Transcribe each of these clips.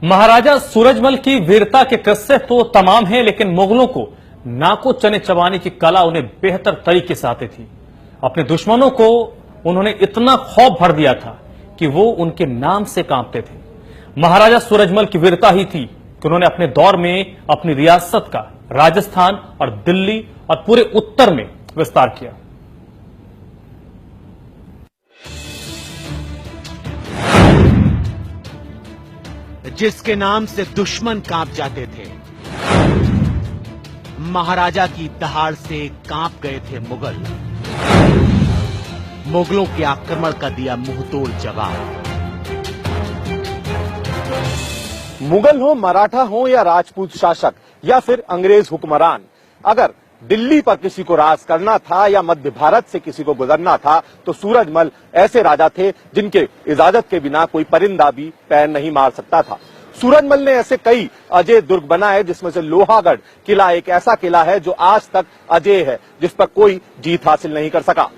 महाराजा सूरजमल की वीरता के किस्से तो तमाम हैं, लेकिन मुगलों को नाको चने चबाने की कला उन्हें बेहतर तरीके से आती थी। अपने दुश्मनों को उन्होंने इतना खौफ भर दिया था कि वो उनके नाम से कांपते थे। महाराजा सूरजमल की वीरता ही थी कि उन्होंने अपने दौर में अपनी रियासत का राजस्थान और दिल्ली और पूरे उत्तर में विस्तार किया। जिसके नाम से दुश्मन कांप जाते थे, महाराजा की दहाड़ से कांप गए थे मुगल। मुगलों के आक्रमण का दिया मुंहतोड़ जवाब। मुगल हो, मराठा हो या राजपूत शासक या फिर अंग्रेज हुक्मरान, अगर दिल्ली पर किसी को राज करना था या मध्य भारत से किसी को गुजरना था तो सूरजमल ऐसे राजा थे जिनके इजाजत के बिना कोई परिंदा भी पैर नहीं मार सकता था। सूरजमल ने ऐसे कई अजय दुर्ग बनाए, जिसमें से लोहागढ़ किला एक ऐसा किला है जो आज तक अजय है, जिस पर कोई जीत हासिल नहीं कर सका।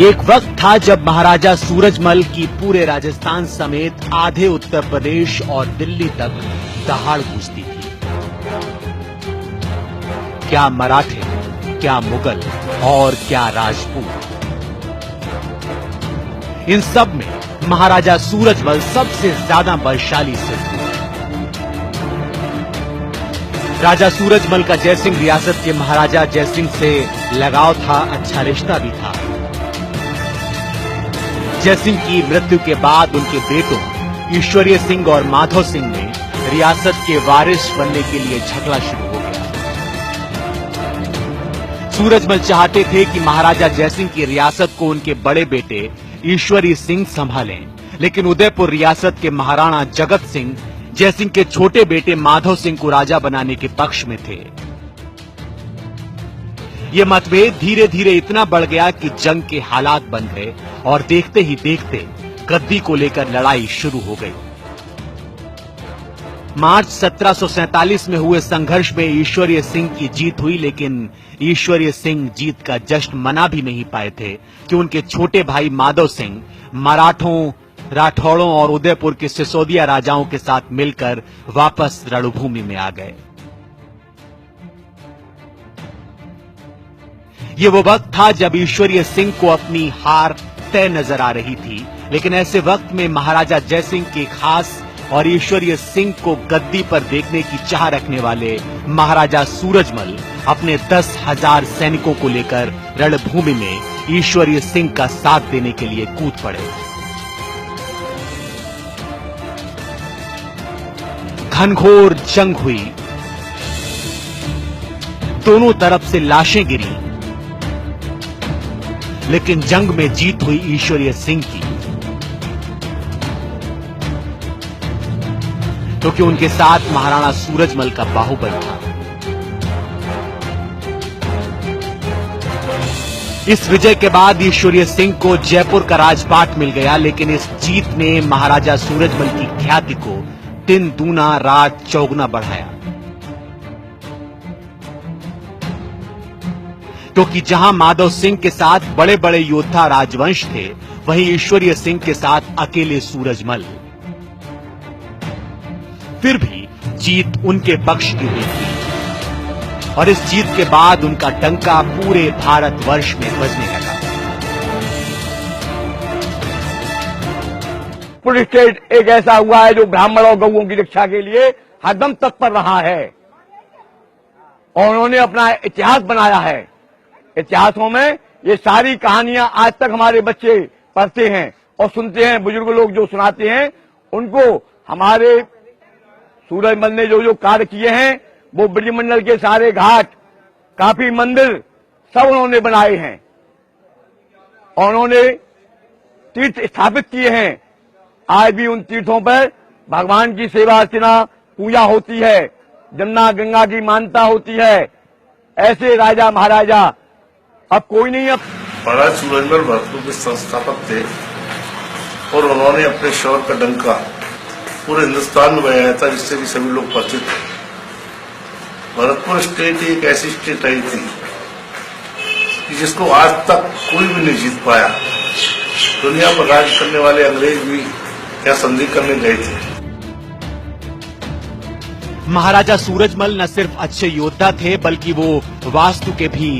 एक वक्त था जब महाराजा सूरजमल की पूरे राजस्थान समेत आधे उत्तर प्रदेश और दिल्ली तक दहाड़ गूंजती थी। क्या मराठे, क्या मुगल और क्या राजपूत, इन सब में महाराजा सूरजमल सबसे ज्यादा बलशाली सिद्ध हुए। राजा सूरजमल का जयसिंह रियासत के महाराजा जयसिंह से लगाव था, अच्छा रिश्ता भी था। जयसिंह की मृत्यु के बाद उनके बेटों ईश्वरीय सिंह और माधव सिंह ने रियासत के वारिस बनने के लिए झगड़ा शुरू हो गया। सूरजमल चाहते थे कि महाराजा जयसिंह की रियासत को उनके बड़े बेटे ईश्वरीय सिंह संभालें, लेकिन उदयपुर रियासत के महाराणा जगत सिंह जयसिंह के छोटे बेटे माधव सिंह को राजा बनाने के पक्ष में थे। ये मतभेद धीरे धीरे इतना बढ़ गया कि जंग के हालात बन गए और देखते ही देखते गद्दी को लेकर लड़ाई शुरू हो गई। मार्च 1747 में हुए संघर्ष में ईश्वरीय सिंह की जीत हुई, लेकिन ईश्वरीय सिंह जीत का जश्न मना भी नहीं पाए थे कि उनके छोटे भाई माधव सिंह मराठों, राठौड़ों और उदयपुर के सिसोदिया राजाओं के साथ मिलकर वापस रणभूमि में आ गए। ये वो वक्त था जब ईश्वरीय सिंह को अपनी हार तय नजर आ रही थी, लेकिन ऐसे वक्त में महाराजा जयसिंह के खास और ईश्वरीय सिंह को गद्दी पर देखने की चाह रखने वाले महाराजा सूरजमल अपने 10,000 सैनिकों को लेकर रणभूमि में ईश्वरीय सिंह का साथ देने के लिए कूद पड़े। घनघोर जंग हुई, दोनों तरफ से लाशें गिरी, लेकिन जंग में जीत हुई ईश्वरीय सिंह की, क्योंकि उनके साथ महाराणा सूरजमल का बाहुबल था। इस विजय के बाद ईश्वरीय सिंह को जयपुर का राजपाट मिल गया, लेकिन इस जीत ने महाराजा सूरजमल की ख्याति को दिन दूना रात चौगुना बढ़ाया, क्योंकि जहां माधव सिंह के साथ बड़े बड़े योद्धा राजवंश थे, वहीं ईश्वरीय सिंह के साथ अकेले सूरजमल। फिर भी जीत उनके पक्ष की हुई थी और इस जीत के बाद उनका डंका पूरे भारतवर्ष में बजने लगा। पुलिस स्टेट एक ऐसा हुआ है जो ब्राह्मण और गौओं की रक्षा के लिए हरदम तत्पर रहा है और उन्होंने अपना इतिहास बनाया है। इतिहासों में ये सारी कहानियां आज तक हमारे बच्चे पढ़ते हैं और सुनते हैं। बुजुर्ग लोग जो सुनाते हैं उनको हमारे सूरजमल ने जो जो कार्य किए हैं, वो ब्रजमंडल के सारे घाट, काफी मंदिर सब उन्होंने बनाए हैं और उन्होंने तीर्थ स्थापित किए हैं। आज भी उन तीर्थों पर भगवान की सेवा अर्चना पूजा होती है, जमुना गंगा की मान्यता होती है। ऐसे राजा महाराजा अब कोई नहीं। अब महाराज सूरजमल भरतपुर के संस्थापक थे और उन्होंने अपने शौर्य का डंका पूरे हिंदुस्तान में बजाया था, जिससे कि सभी लोग परिचित थे। भरतपुर स्टेट एक ऐसी स्टेट आई थी कि जिसको आज तक कोई भी नहीं जीत पाया। दुनिया पर राज करने वाले अंग्रेज भी क्या संधि करने गए थे। महाराजा सूरजमल न सिर्फ अच्छे योद्धा थे बल्कि वो वास्तु के भी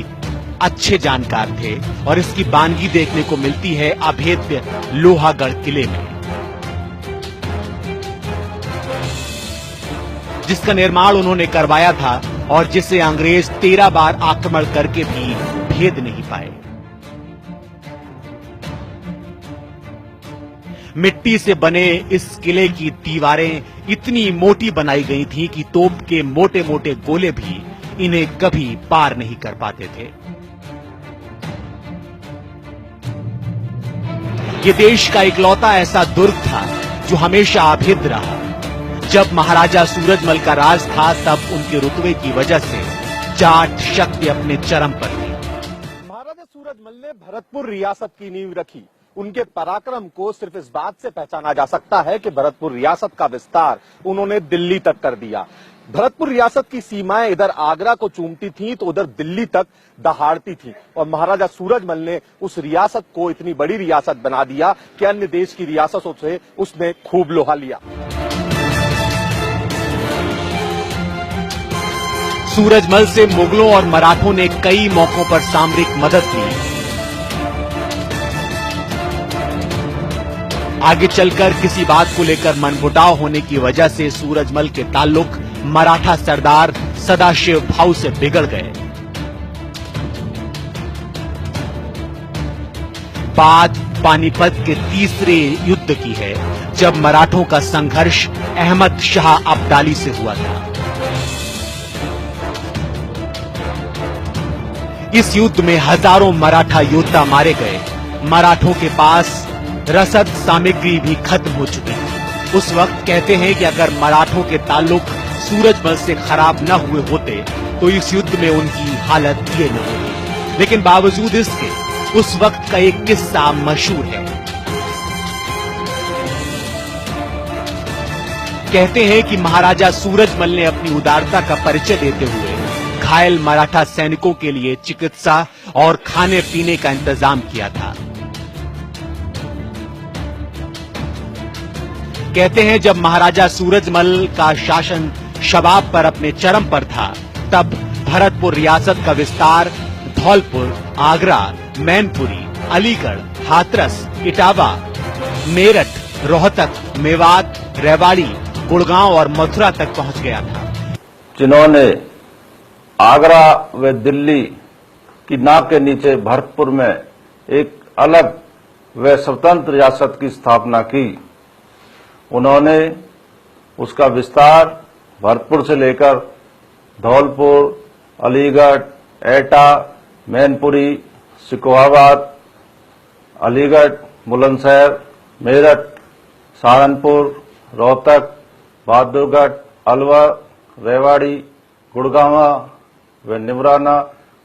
अच्छे जानकार थे और इसकी बानगी देखने को मिलती है अभेद्य लोहागढ़ किले में, जिसका निर्माण उन्होंने करवाया था और जिसे अंग्रेज 13 बार आक्रमण करके भी भेद नहीं पाए। मिट्टी से बने इस किले की दीवारें इतनी मोटी बनाई गई थी कि तोप के मोटे मोटे गोले भी इन्हें कभी पार नहीं कर पाते थे। ये देश का इकलौता ऐसा दुर्ग था जो हमेशा अभेद्य रहा। जब महाराजा सूरजमल का राज था तब उनके रुतबे की वजह से जाट शक्ति अपने चरम पर थी। महाराजा सूरजमल ने भरतपुर रियासत की नींव रखी। उनके पराक्रम को सिर्फ इस बात से पहचाना जा सकता है कि भरतपुर रियासत का विस्तार उन्होंने दिल्ली तक कर दिया। भरतपुर रियासत की सीमाएं इधर आगरा को चूमती थीं तो उधर दिल्ली तक दहाड़ती थी और महाराजा सूरजमल ने उस रियासत को इतनी बड़ी रियासत बना दिया कि अन्य देश की रियासतों से उसने खूब लोहा लिया। सूरजमल से मुगलों और मराठों ने कई मौकों पर सामरिक मदद ली। आगे चलकर किसी बात को लेकर मनमुटाव होने की वजह से सूरजमल के ताल्लुक मराठा सरदार सदाशिव भाऊ से बिगड़ गए। बात पानीपत के तीसरे युद्ध की है जब मराठों का संघर्ष अहमद शाह अब्दाली से हुआ था। इस युद्ध में हजारों मराठा योद्धा मारे गए। मराठों के पास रसद सामग्री भी खत्म हो चुकी थी। उस वक्त कहते हैं कि अगर मराठों के ताल्लुक सूरजमल से खराब न हुए होते तो इस युद्ध में उनकी हालत ये न होती। लेकिन बावजूद इसके उस वक्त का एक किस्सा मशहूर है। कहते हैं कि महाराजा सूरजमल ने अपनी उदारता का परिचय देते हुए घायल मराठा सैनिकों के लिए चिकित्सा और खाने पीने का इंतजाम किया था। कहते हैं जब महाराजा सूरजमल का शासन शबाब पर अपने चरम पर था तब भरतपुर रियासत का विस्तार धौलपुर, आगरा, मैनपुरी, अलीगढ़, हाथरस, इटावा, मेरठ, रोहतक, मेवात, रेवाड़ी, गुड़गांव और मथुरा तक पहुंच गया था। जिन्होंने आगरा व दिल्ली की नाक के नीचे भरतपुर में एक अलग व स्वतंत्र रियासत की स्थापना की, उन्होंने उसका विस्तार भरतपुर से लेकर धौलपुर, अलीगढ़, एटा, मैनपुरी, सिकोहाबाद, अलीगढ़, बुलंदशहर, मेरठ, सहारनपुर, रोहतक, बहादुरगढ़, अलवर, रेवाड़ी, गुड़गांव व निमराना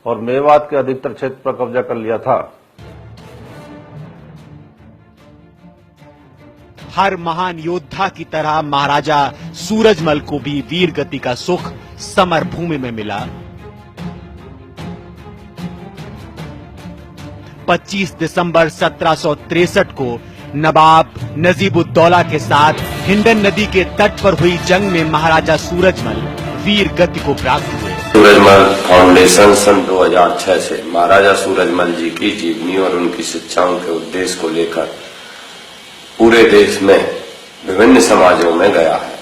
और मेवात के अधिकतर क्षेत्र पर कब्जा कर लिया था। हर महान योद्धा की तरह महाराजा सूरजमल को भी वीर गति का सुख समर भूमि में मिला। 25 दिसंबर 1763 को नवाब नजीबुद्दौला के साथ हिंडन नदी के तट पर हुई जंग में महाराजा सूरजमल वीर गति को प्राप्त हुए। सूरजमल फाउंडेशन सन 2006 से महाराजा सूरजमल जी की जीवनी और उनकी शिक्षाओं के उद्देश्य को लेकर पूरे देश में विभिन्न समाजों में गया है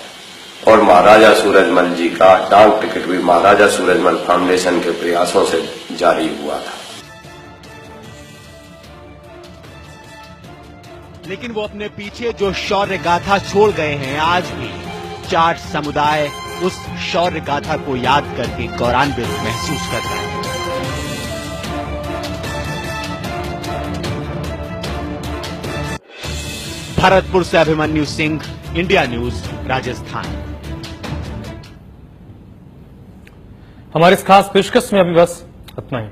और महाराजा सूरजमल जी का डाक टिकट भी महाराजा सूरजमल फाउंडेशन के प्रयासों से जारी हुआ था। लेकिन वो अपने पीछे जो शौर्य गाथा छोड़ गए हैं, आज भी जाट समुदाय उस शौर्य गाथा को याद करके गौरवान्वित महसूस कर रहा है। भरतपुर से अभिमन्यु सिंह, इंडिया न्यूज, राजस्थान। हमारे इस खास पेशकश में अभी बस इतना ही।